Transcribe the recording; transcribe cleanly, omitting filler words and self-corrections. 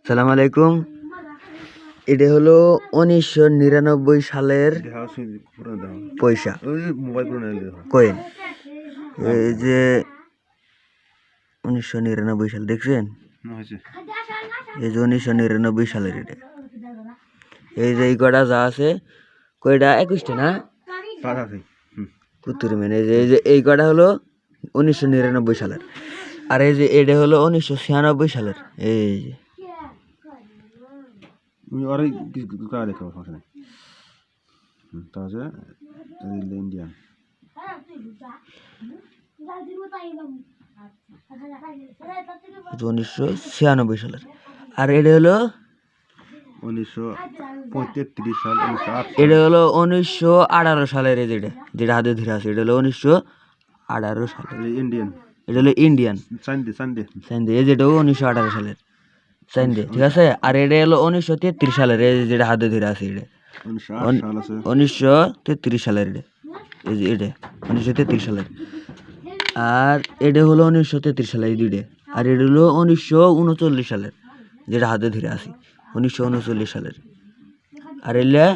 সালাম আলাইকুম। এটা হলো 1999 সালের পয়সা কয়েন। এই যে 1999 সাল দেখছেন, এই যে 1999 সালের এটা। এই যে এই কটা যা আছে কয়টা 21টা না কুত্তুর মেন। এই যে এই কটা হলো 1999 সালের, আর এই যে এটা হলো 1996 সালের। এই যে ইন্ডিয়ান 1996 সালের। আর এটা হলো 1935 সাল, এটা হলো 1918 সালের। এই যেটা যেটা হাতে ধরে আছে এটা হলো 1918 সালের। ইন্ডিয়ান এটা হলো ইন্ডিয়ান সানডে এই যেটাও 1918 সালের সাইন্দে, ঠিক আছে। আর এটা হলো 1933 সালের। এই যেটা হাতে ধরে আছে এটা 1933 সালের। এটা এই যে এটা 1933 সালের। আর এটা হলো 1933 সালের এই দুইটা। আর এটা হলো 1939 সালের যেটা হাতে ধরে আছি, 1939 সালের। আর এলে